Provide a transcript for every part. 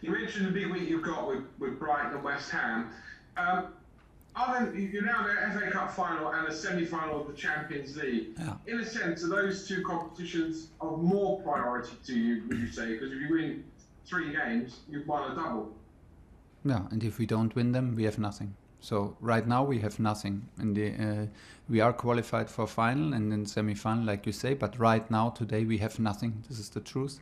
You mentioned the big week you've got with Brighton and West Ham. You're now in the FA Cup final and a semi-final of the Champions League. Yeah. In a sense, are those two competitions of more priority to you, would you say? Because if you win 3 games, you've won a double. Yeah, and if we don't win them, we have nothing. So right now we have nothing. And we are qualified for final and then semi-final, like you say. But right now, today, we have nothing. This is the truth.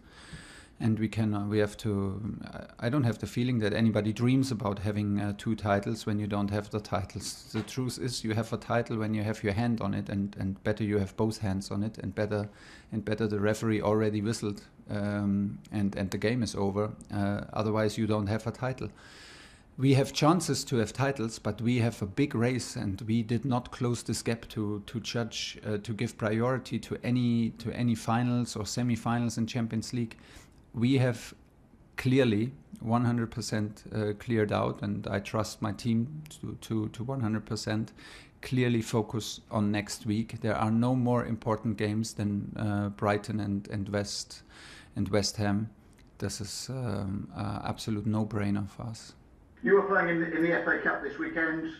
And we have to. I don't have the feeling that anybody dreams about having 2 titles when you don't have the titles. The truth is, you have a title when you have your hand on it, and better you have both hands on it, and better the referee already whistled, and the game is over. Otherwise, you don't have a title. We have chances to have titles, but we have a big race, and we did not close this gap to judge to give priority to any finals or semi-finals in Champions League. We have clearly 100% cleared out, and I trust my team to 100% clearly focus on next week. There are no more important games than Brighton and West Ham. This is absolute no-brainer for us. You were playing in the FA Cup this weekend.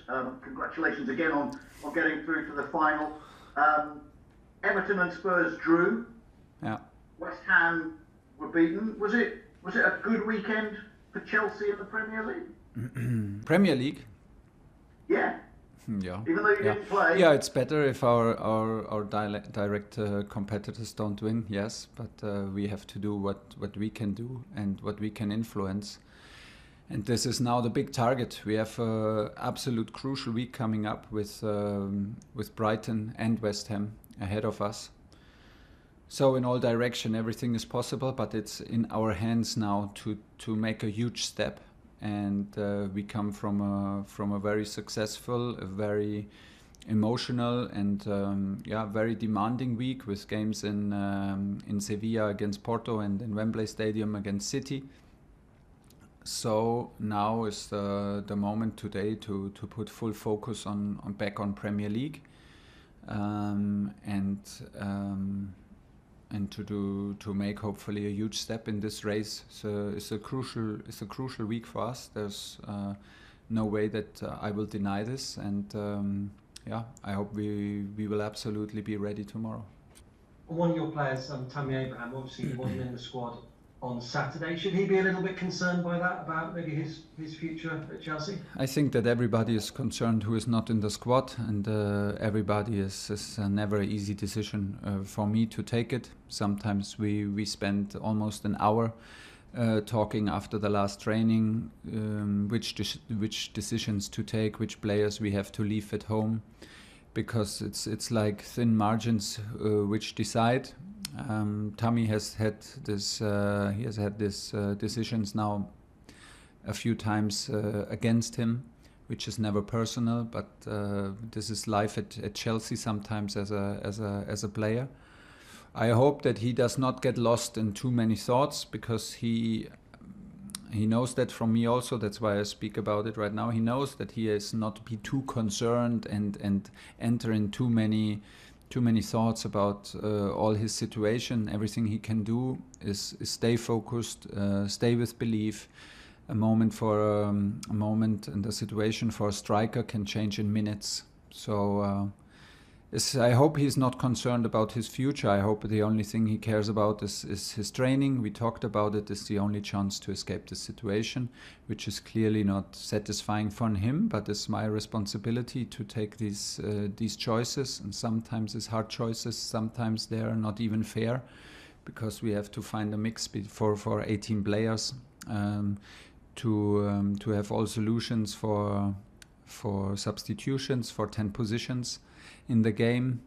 Congratulations again on getting through to the final. Everton and Spurs drew. Yeah. West Ham were beaten. Was it a good weekend for Chelsea in the Premier League? Premier League? Yeah. Yeah. Even though you didn't play. Yeah, it's better if our direct competitors don't win. Yes, but we have to do what we can do and what we can influence. And this is now the big target. We have an absolute crucial week coming up with Brighton and West Ham ahead of us. So in all direction, everything is possible, but it's in our hands now to make a huge step. And we come from a very successful, a very emotional and very demanding week with games in Sevilla against Porto and in Wembley Stadium against City. So now is the moment today to put full focus back on Premier League, and to make hopefully a huge step in this race. So it's a crucial week for us. There's no way that I will deny this, and I hope we will absolutely be ready tomorrow. One of your players, Tammy Abraham, obviously he wasn't in the squad on Saturday. Should he be a little bit concerned by that, about maybe his future at Chelsea? I think that everybody is concerned who is not in the squad, and everybody is never an easy decision for me to take it. Sometimes we spend almost an hour talking after the last training, which decisions to take, which players we have to leave at home, because it's like thin margins which decide. Tammy has had this. He has had these decisions now a few times against him, which is never personal, but this is life at Chelsea sometimes as a player. I hope that he does not get lost in too many thoughts, because he knows that from me also. That's why I speak about it right now. He knows that he is not be too concerned and enter in too many thoughts about all his situation. Everything he can do is stay focused, stay with belief. A moment and a situation for a striker can change in minutes. So I hope he's not concerned about his future. I hope the only thing he cares about is his training. We talked about it. It's the only chance to escape the situation, which is clearly not satisfying for him, but it's my responsibility to take these choices. And sometimes it's hard choices. Sometimes they are not even fair, because we have to find a mix for 18 players to have all solutions for substitutions for 10 positions in the game.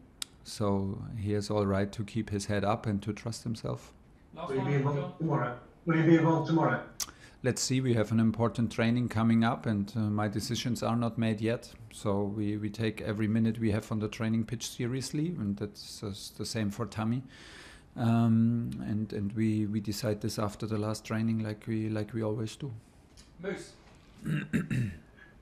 So he has all right to keep his head up and to trust himself. Will he be involved tomorrow? Will he be involved tomorrow? Let's see. We have an important training coming up, and my decisions are not made yet. So we take every minute we have on the training pitch seriously, and that's the same for Tammy. And we decide this after the last training, like we always do. Moose.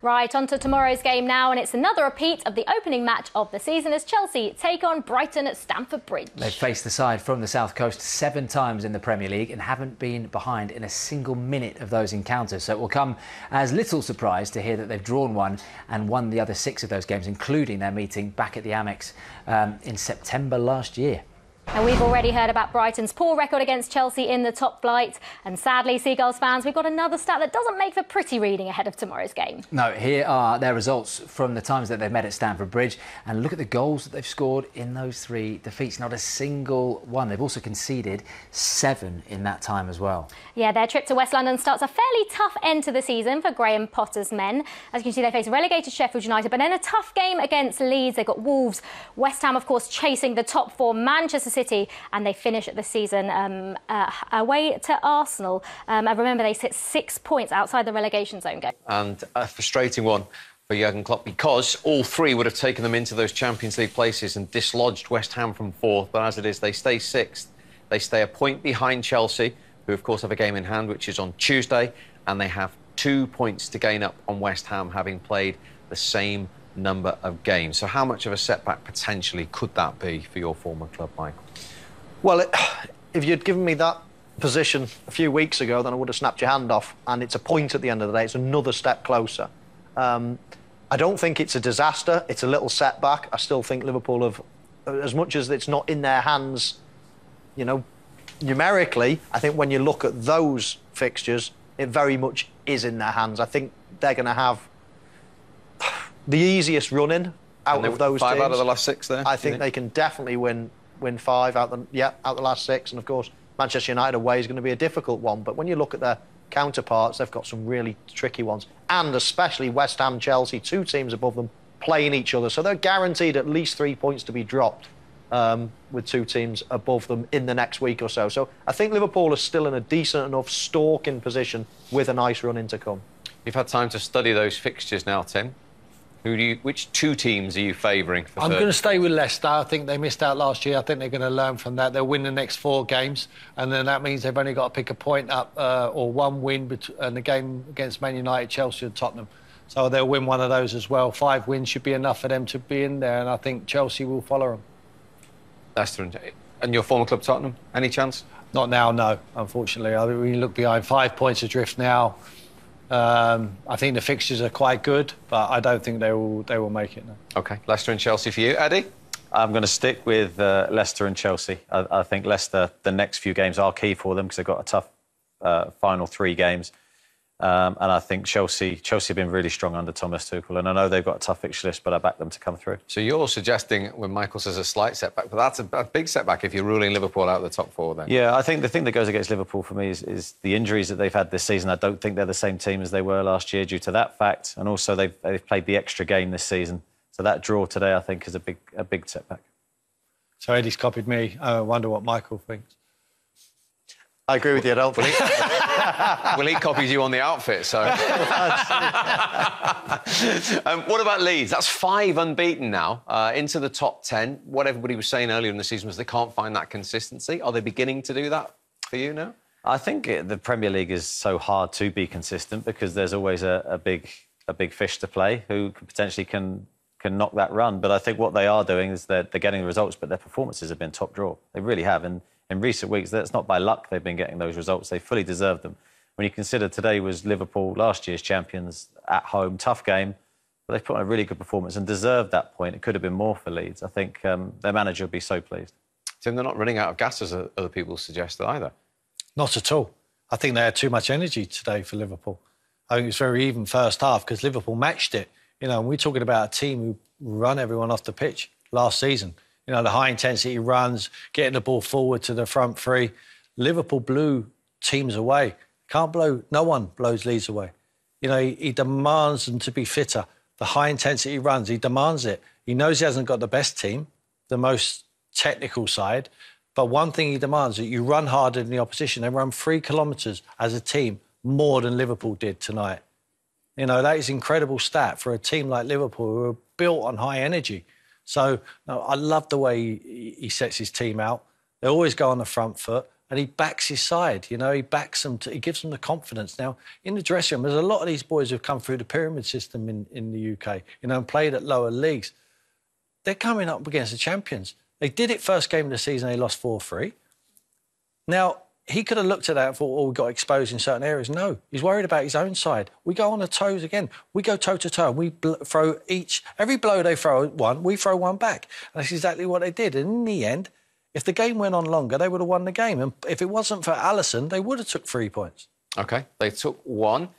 Right, on to tomorrow's game now, and it's another repeat of the opening match of the season as Chelsea take on Brighton at Stamford Bridge. They've faced the side from the South Coast 7 times in the Premier League and haven't been behind in a single minute of those encounters. So it will come as little surprise to hear that they've drawn one and won the other 6 of those games, including their meeting back at the Amex in September last year. And we've already heard about Brighton's poor record against Chelsea in the top flight. And sadly, Seagulls fans, we've got another stat that doesn't make for pretty reading ahead of tomorrow's game. No, here are their results from the times that they've met at Stamford Bridge. And look at the goals that they've scored in those 3 defeats. Not a single one. They've also conceded 7 in that time as well. Yeah, their trip to West London starts a fairly tough end to the season for Graham Potter's men. As you can see, they face relegated Sheffield United, but then a tough game against Leeds. They've got Wolves, West Ham, of course, chasing the top 4, Manchester City, and they finish the season away to Arsenal. And remember, they sit 6 points outside the relegation zone. And a frustrating one for Jurgen Klopp, because all 3 would have taken them into those Champions League places and dislodged West Ham from 4th. But as it is, they stay 6th. They stay a point behind Chelsea, who, of course, have a game in hand, which is on Tuesday. And they have 2 points to gain up on West Ham, having played the same number of games. So how much of a setback potentially could that be for your former club, Michael? Well, if you'd given me that position a few weeks ago, then I would have snapped your hand off. And it's a point at the end of the day. It's another step closer. I don't think it's a disaster. It's a little setback. I still think Liverpool have, as much as it's not in their hands, you know, numerically, I think when you look at those fixtures, it very much is in their hands. I think they're going to have the easiest run-in out of those 5 teams. out of the last 6 there? I think they can definitely win 5 out the last 6, and of course Manchester United away is going to be a difficult one. But when you look at their counterparts, they've got some really tricky ones, and especially West Ham, Chelsea, 2 teams above them playing each other, so they're guaranteed at least 3 points to be dropped with 2 teams above them in the next week or so. So I think Liverpool are still in a decent enough stalking position with a nice run in to come. You've had time to study those fixtures now, Tim. Which 2 teams are you favouring for I'm third? going to stay with Leicester. I think they missed out last year. I think they're going to learn from that. They'll win the next 4 games, and then that means they've only got to pick a point up or 1 win in the game against Man United, Chelsea and Tottenham. So they'll win one of those as well. 5 wins should be enough for them to be in there, and I think Chelsea will follow them. Leicester and your former club Tottenham, any chance? Not now, no, unfortunately. I mean, when you look behind, 5 points adrift now. I think the fixtures are quite good, but I don't think they will make it. No. OK, Leicester and Chelsea for you. Eddie? I'm going to stick with Leicester and Chelsea. I think Leicester, the next few games are key for them because they've got a tough final 3 games. And I think Chelsea have been really strong under Thomas Tuchel. And I know they've got a tough fixture list, but I back them to come through. So you're suggesting, when Michael says a slight setback, but that's a big setback if you're ruling Liverpool out of the top 4 then? Yeah, I think the thing that goes against Liverpool for me is the injuries that they've had this season. I don't think they're the same team as they were last year due to that fact. And also they've played the extra game this season. So that draw today, I think, is a big setback. So Eddie's copied me. I wonder what Michael thinks. I agree with you, I don't think. Well, he copies you on the outfit, so... What about Leeds? That's 5 unbeaten now, into the top 10. What everybody was saying earlier in the season was they can't find that consistency. Are they beginning to do that for you now? I think the Premier League is so hard to be consistent because there's always a big fish to play who potentially can knock that run. But I think what they are doing is they're getting the results, but their performances have been top draw. They really have. And in recent weeks, that's not by luck they've been getting those results. They fully deserve them. When you consider today was Liverpool, last year's champions, at home, tough game, but they've put on a really good performance and deserved that point. It could have been more for Leeds. I think their manager would be so pleased. Tim, they're not running out of gas, as other people suggest, either. Not at all. I think they had too much energy today for Liverpool. I think it was very even first half because Liverpool matched it. You know, and we're talking about a team who run everyone off the pitch last season. You know, the high-intensity runs, getting the ball forward to the front 3. Liverpool blew teams away. No one blows Leeds away. You know, he demands them to be fitter. The high-intensity runs, he demands it. He knows he hasn't got the best team, the most technical side, but one thing he demands is that you run harder than the opposition. They run 3 kilometres as a team more than Liverpool did tonight. You know, that is an incredible stat for a team like Liverpool who are built on high energy. So, no, I love the way he sets his team out. They always go on the front foot. and he backs his side. You know, he backs them. He gives them the confidence. Now, in the dressing room, there's a lot of these boys who've come through the pyramid system in the UK, you know, and played at lower leagues. They're coming up against the champions. They did it first game of the season, they lost 4-3. Now, he could have looked at that and thought, oh, we got exposed in certain areas. No, he's worried about his own side. We go on the toes again. We go toe-to-toe. We throw every blow they throw one, we throw one back. And that's exactly what they did. And in the end, if the game went on longer, they would have won the game. And if it wasn't for Alisson, they would have took 3 points. OK, they took one.